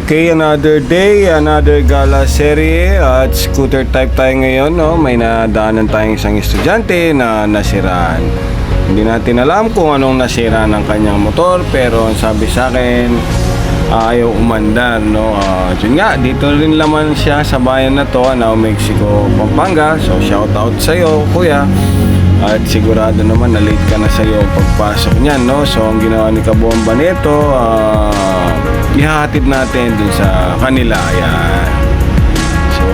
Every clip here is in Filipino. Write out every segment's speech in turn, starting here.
Okay, another day, another gala serie at scooter type tayo ngayon, no? May nadaanan tayong isang estudyante na nasiraan. Hindi natin alam kung anong nasira ng kanyang motor, pero ang sabi sa akin, ayaw umandar, no? Yun nga, dito rin naman siya sa bayan na to, Mexico, Pampanga. So shout out sa iyo, kuya. At sigurado naman na late ka na sa iyo pagpasok niyan, no? So ang ginawa ni Kabomba nito, ihahatid natin dun sa kanila. Yan. So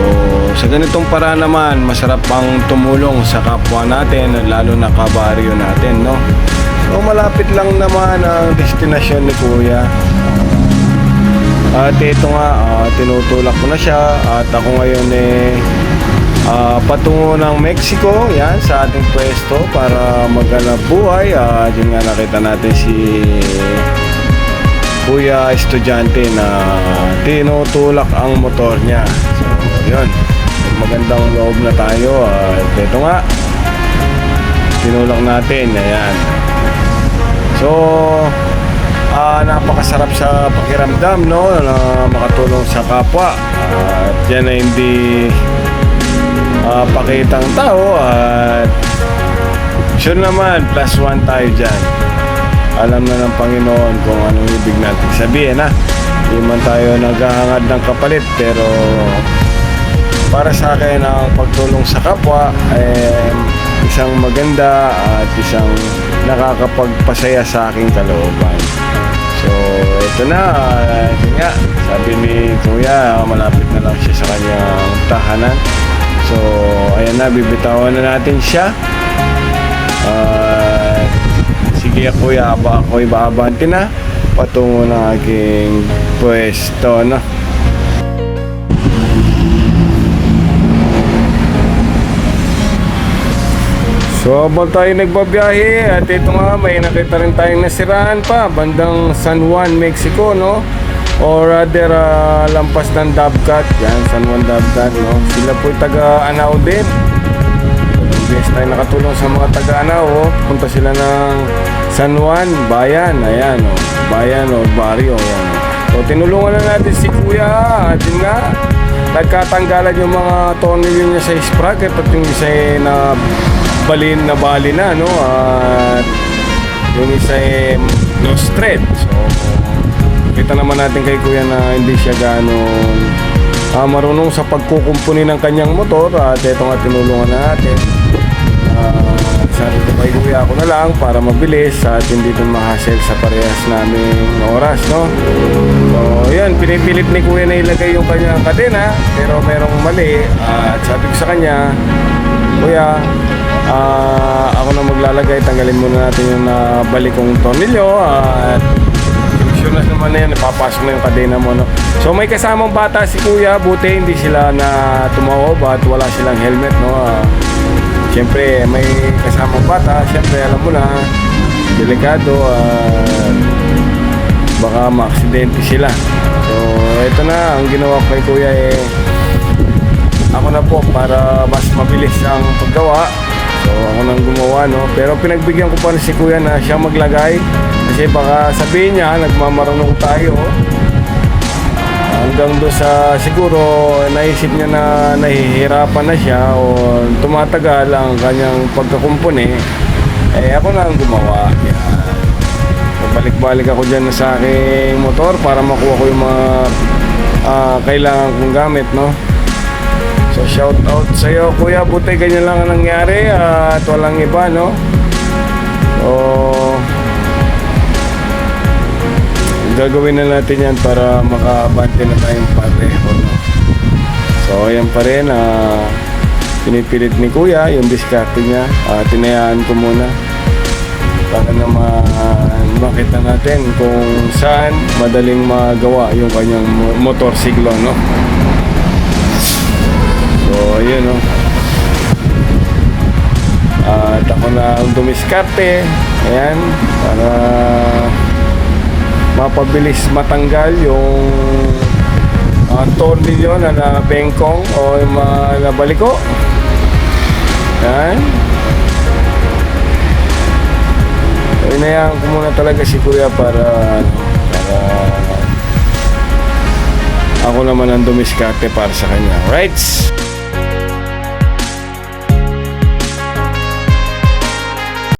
sa ganitong paraan naman, masarap pang tumulong sa kapwa natin, lalo na kabaryo natin, no? So malapit lang naman ang destinasyon ni kuya. At ito nga, tinutulak ko na siya. At ako ngayon patungo ng Mexico, yan, sa ating pwesto para maghanap buhay. Yun nga, nakita natin si kuya estudyante na tinutulak ang motor niya. So yun, magandang loob na tayo. At ito nga, tinulak natin, ayan. So napakasarap sa pakiramdam, no, na makatulong sa kapwa. At yan ay hindi pakitang tao, at sure naman plus one tayo dyan. Alam na ng Panginoon kung anong ibig natin sabihin, ha. Hindi man tayo naghahangad ng kapalit, pero para sa akin ang pagtulong sa kapwa ay isang maganda at isang nakakapagpasaya sa aking kalooban. So ito na, yun nga, sabi ni kuya, malapit na lang siya sa kanyang tahanan. So ayan na, bibitawan na natin siya. Sige kuya, ako'y baabante na patungo ng aking pwesto, no? So habang tayo nagbabiyahe, at ito nga, may nakita rin tayong nasiraan pa bandang San Juan, Mexico, no? Or rather, lampas ng Dabcat. Yan, San Juan Dabcat, no? Sila po'y taga-Anao din. Yes, tayo nakatulong sa mga taga-Anao, oh. Punta sila ng San Juan, bayan. Ayan, oh. Bayan o barrio, yan. So tinulungan na natin si kuya. At yun nga, nagkatanggalan yung mga tornilyo niya sa sprocket, at yung isa na bali na, no? At yung isa no thread. So kita naman natin kay kuya na hindi siya ganong marunong sa pagkukumpuni ng kanyang motor. At ito nga, tinulungan na natin. Sabi ko kay kuya, ako na lang para mabilis at hindi din ma-hassle sa parehas naming oras, no? So yun, pinipilit ni kuya na ilagay yung kanyang kadena, pero merong mali. At sabi ko sa kanya, kuya, ako na maglalagay, tanggalin muna natin yung nabalik kong tornilyo. At sure na naman na yan, ipapasok na yung kadena mo, no? So may kasamang bata si kuya, buti hindi sila na tumaob at wala silang helmet, no? Siyempre may kasamang bata, siyempre alam mo na, delikado, baka ma-aksidente sila. So ito na, ang ginawa ko kay kuya, ako na po para mas mabilis ang paggawa. So ako nang gumawa, no? Pero pinagbigyan ko pa rin si kuya na siya maglagay, kasi baka sabihin niya nagmamarunong tayo. Hanggang doon sa siguro naisip niya na nahihirapan na siya o tumatagal ang kanyang pagkakumpuni, ako na ang gumawa. So balik-balik ako dyan sa aking motor para makuha ko yung mga kailangan kong gamit, no? So shout out sa iyo kuya, buti ganyan lang ang nangyari at walang iba, no? So gagawin na natin yan para makabante na tayong pareho, no? So ayan pa rin, pinipilit ni kuya yung diskarte niya. Tinayaan ko muna para naman makita natin kung saan madaling magawa yung kanyang motorsiklo, no? So ayun, no? At ako na ang dumiskarte, ayan, para mapabilis matanggal yung tornilyo na nabengkong o yung mga nabaliko. Yan. So, inayaan ko muna talaga si kuya para Ako naman ang dumiskarte para sa kanya. Right?